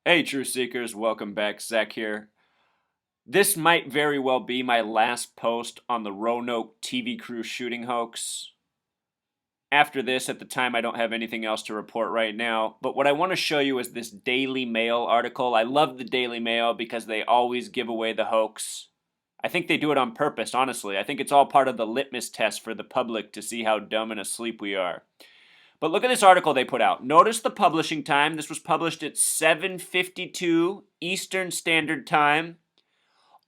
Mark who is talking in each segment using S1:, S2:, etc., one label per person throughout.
S1: Hey, Truth Seekers, welcome back. Zach here. This might very well be my last post on the Roanoke TV crew shooting hoax. After this, at the time, I don't have anything else to report right now. But what I want to show you is this Daily Mail article. I love the Daily Mail because they always give away the hoax. I think they do it on purpose, honestly. I think it's all part of the litmus test for the public to see how dumb and asleep we are. But look at this article they put out. Notice the publishing time. This was published at 7:52 Eastern Standard Time,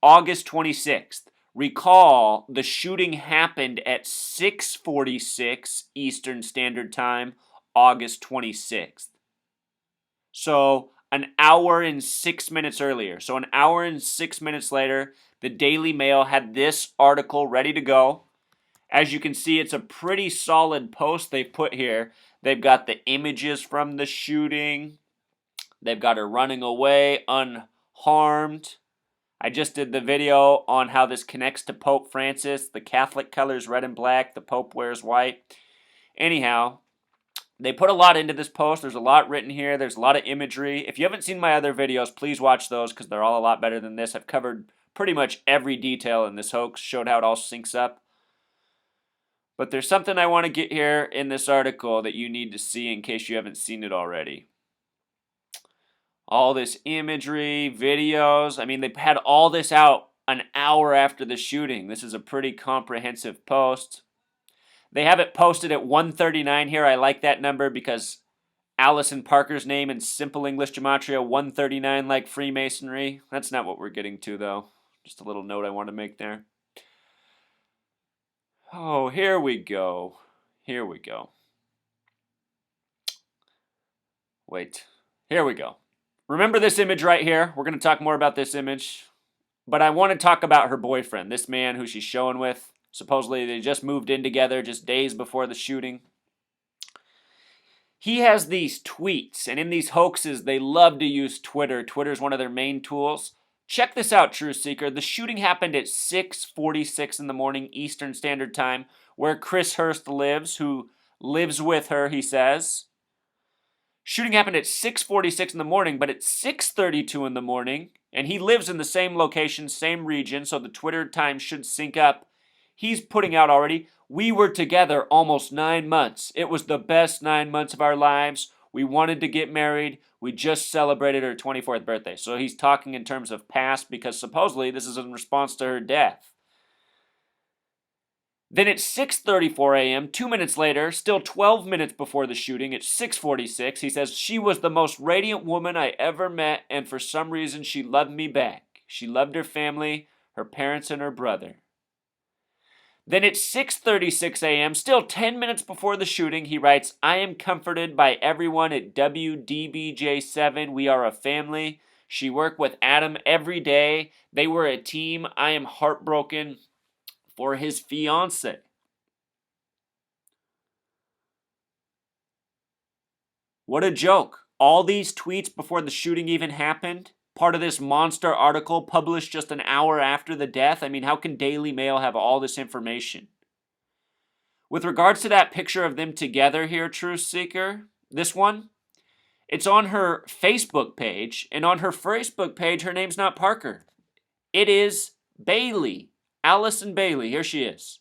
S1: August 26th. Recall the shooting happened at 6:46 Eastern Standard Time, August 26th. So, an hour and 6 minutes earlier. So, an hour and 6 minutes later, the Daily Mail had this article ready to go. As you can see, it's a pretty solid post they've put here. They've got the images from the shooting. They've got her running away unharmed. I just did the video on how this connects to Pope Francis. The Catholic colors red and black. The Pope wears white. Anyhow, they put a lot into this post. There's a lot written here. There's a lot of imagery. If you haven't seen my other videos, please watch those because they're all a lot better than this. I've covered pretty much every detail in this hoax, showed how it all syncs up. But there's something I want to get here in this article that you need to see in case you haven't seen it already. All this imagery, videos. I mean, they had all this out an hour after the shooting. This is a pretty comprehensive post. They have it posted at 139 here. I like that number because Allison Parker's name in simple English gematria, 139 like Freemasonry. That's not what we're getting to, though. Just a little note I want to make there. Oh, here we go. Here we go. Wait. Here we go. Remember this image right here? We're going to talk more about this image. But I want to talk about her boyfriend, this man who she's showing with. Supposedly they just moved in together just days before the shooting. He has these tweets, and in these hoaxes, they love to use Twitter. Twitter's one of their main tools. Check this out, Truth Seeker. The shooting happened at 6:46 in the morning Eastern Standard Time, where Chris Hurst lives, who lives with her, he says. Shooting happened at 6:46 in the morning, but at 6:32 in the morning, and he lives in the same location, same region, so the Twitter time should sync up. He's putting out already, we were together almost 9 months. It was the best 9 months of our lives. We wanted to get married. We just celebrated her 24th birthday. So he's talking in terms of past because supposedly this is in response to her death. Then at 6:34 a.m., 2 minutes later, still 12 minutes before the shooting, at 6:46, he says, she was the most radiant woman I ever met, and for some reason she loved me back. She loved her family, her parents, and her brother. Then at 6:36 a.m., still 10 minutes before the shooting, he writes, I am comforted by everyone at WDBJ7. We are a family. She worked with Adam every day. They were a team. I am heartbroken for his fiance. What a joke. All these tweets before the shooting even happened? Part of this monster article published just an hour after the death? I mean, how can Daily Mail have all this information? With regards to that picture of them together here, Truth Seeker, this one, it's on her Facebook page, and on her Facebook page, her name's not Parker. It is Bailey, Allison Bailey. Here she is.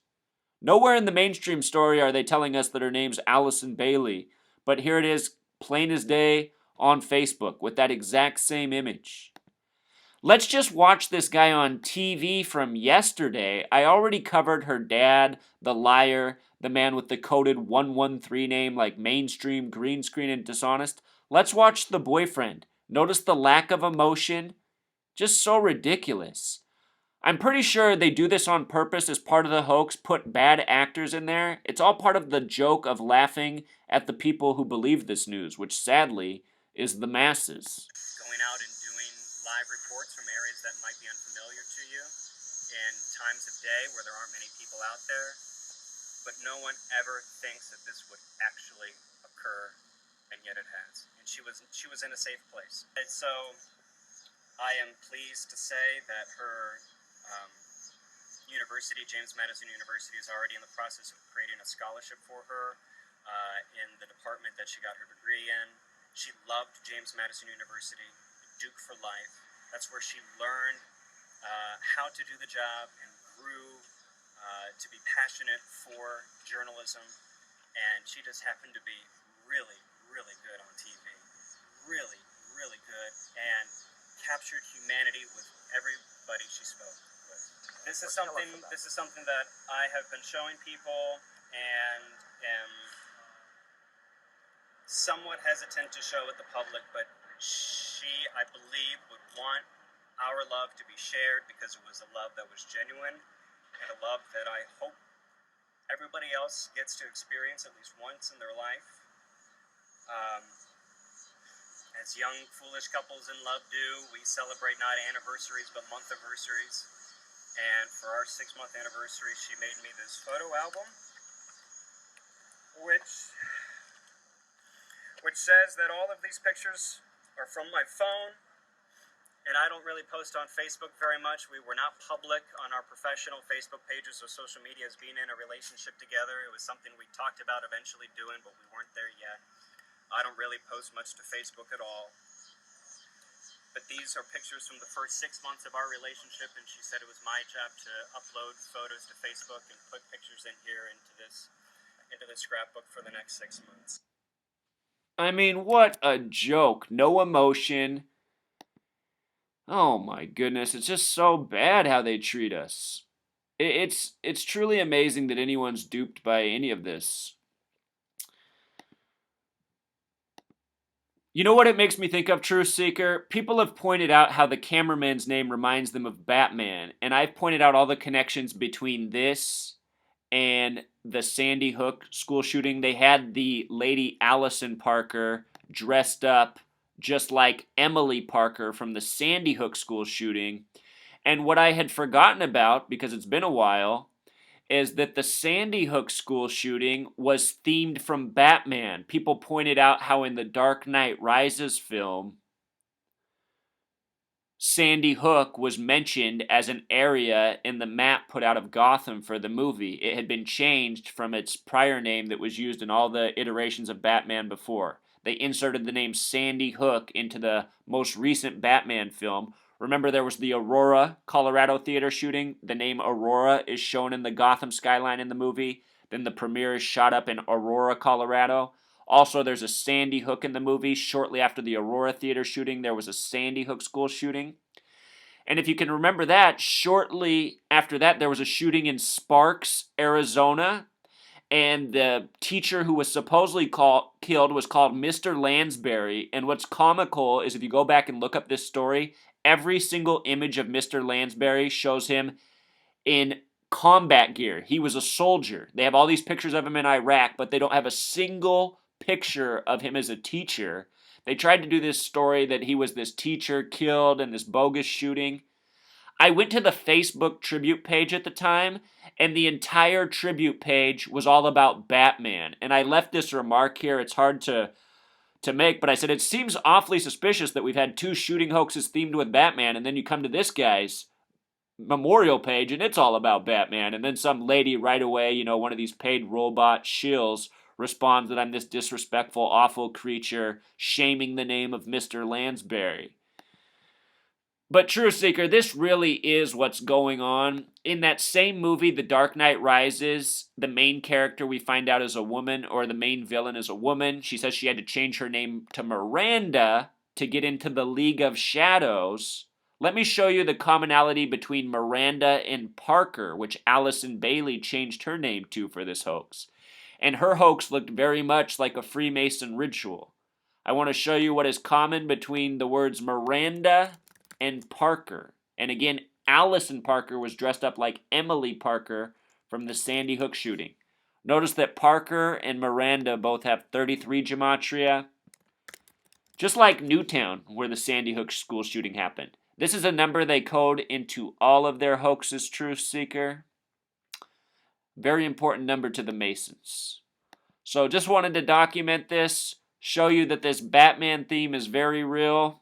S1: Nowhere in the mainstream story are they telling us that her name's Allison Bailey, but here it is, plain as day, on Facebook with that exact same image. Let's just watch this guy on TV from yesterday. I already covered her dad, the liar, the man with the coded 113 name like mainstream, green screen, and dishonest. Let's watch the boyfriend. Notice the lack of emotion? Just so ridiculous. I'm pretty sure they do this on purpose as part of the hoax, put bad actors in there. It's all part of the joke of laughing at the people who believe this news, which sadly is the masses.
S2: Going out and doing live reports from areas that might be unfamiliar to you in times of day where there aren't many people out there, but no one ever thinks that this would actually occur, and yet it has. And she was in a safe place. And so I am pleased to say that her university, James Madison University, is already in the process of creating a scholarship for her in the department that she got her degree in. She loved James Madison University. Duke for life. That's where she learned how to do the job and grew to be passionate for journalism. And she just happened to be really, really good on TV. Really, really good, and captured humanity with everybody she spoke with. This is something that I have been showing people and am somewhat hesitant to show with the public, but she, I believe, would want our love to be shared because it was a love that was genuine and a love that I hope everybody else gets to experience at least once in their life. As young, foolish couples in love do, we celebrate not anniversaries but month-iversariys. And for our 6-month anniversary, she made me this photo album, which says that all of these pictures are from my phone. And I don't really post on Facebook very much. We were not public on our professional Facebook pages or social media as being in a relationship together. It was something we talked about eventually doing, but we weren't there yet. I don't really post much to Facebook at all. But these are pictures from the first 6 months of our relationship, and she said it was my job to upload photos to Facebook and put pictures in here into this scrapbook for the next 6 months.
S1: I mean, what a joke. No emotion. Oh my goodness, it's just so bad how they treat us. It's truly amazing that anyone's duped by any of this. You know what it makes me think of, Truth Seeker? People have pointed out how the cameraman's name reminds them of Batman, and I've pointed out all the connections between this and the Sandy Hook school shooting. They had the lady Allison Parker dressed up just like Emily Parker from the Sandy Hook school shooting. And what I had forgotten about, because it's been a while, is that the Sandy Hook school shooting was themed from Batman. People pointed out how in the Dark Knight Rises film, Sandy Hook was mentioned as an area in the map put out of Gotham for the movie. It had been changed from its prior name that was used in all the iterations of Batman before. They inserted the name Sandy Hook into the most recent Batman film. Remember, there was the Aurora, Colorado theater shooting. The name Aurora is shown in the Gotham skyline in the movie. Then the premiere is shot up in Aurora, Colorado. Also, there's a Sandy Hook in the movie. Shortly after the Aurora theater shooting, there was a Sandy Hook school shooting. And if you can remember that, shortly after that, there was a shooting in Sparks, Arizona. And the teacher who was supposedly killed was called Mr. Lansbury. And what's comical is if you go back and look up this story, every single image of Mr. Lansbury shows him in combat gear. He was a soldier. They have all these pictures of him in Iraq, but they don't have a single picture of him as a teacher. They tried to do this story that he was this teacher killed in this bogus shooting. I went to the Facebook tribute page at the time, and the entire tribute page was all about Batman. And I left this remark here. It's hard to make, but I said, it seems awfully suspicious that we've had 2 shooting hoaxes themed with Batman, and then you come to this guy's memorial page, and it's all about Batman. And then some lady right away, one of these paid robot shills, responds that I'm this disrespectful, awful creature, shaming the name of Mr. Lansbury. But Truth Seeker, this really is what's going on. In that same movie, The Dark Knight Rises, the main character we find out is a woman, or the main villain is a woman. She says she had to change her name to Miranda to get into the League of Shadows. Let me show you the commonality between Miranda and Parker, which Allison Bailey changed her name to for this hoax. And her hoax looked very much like a Freemason ritual. I want to show you what is common between the words Miranda and Parker. And again, Allison Parker was dressed up like Emily Parker from the Sandy Hook shooting. Notice that Parker and Miranda both have 33 gematria, just like Newtown, where the Sandy Hook school shooting happened. This is a number they code into all of their hoaxes, Truth Seeker. Very important number to the Masons. So just wanted to document this, show you that this Batman theme is very real,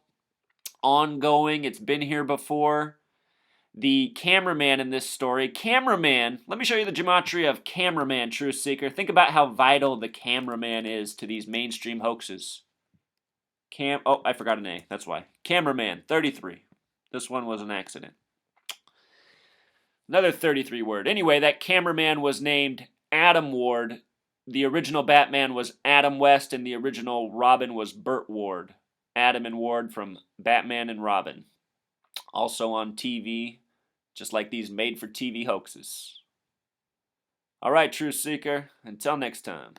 S1: ongoing, it's been here before. The cameraman in this story, let me show you the gematria of cameraman, Truth Seeker. Think about how vital the cameraman is to these mainstream hoaxes. Oh, I forgot an A. That's why. Cameraman, 33. This one was an accident. Another 33 word. Anyway, that cameraman was named Adam Ward. The original Batman was Adam West, and the original Robin was Burt Ward. Adam and Ward from Batman and Robin. Also on TV, just like these made-for-TV hoaxes. All right, Truth Seeker, until next time.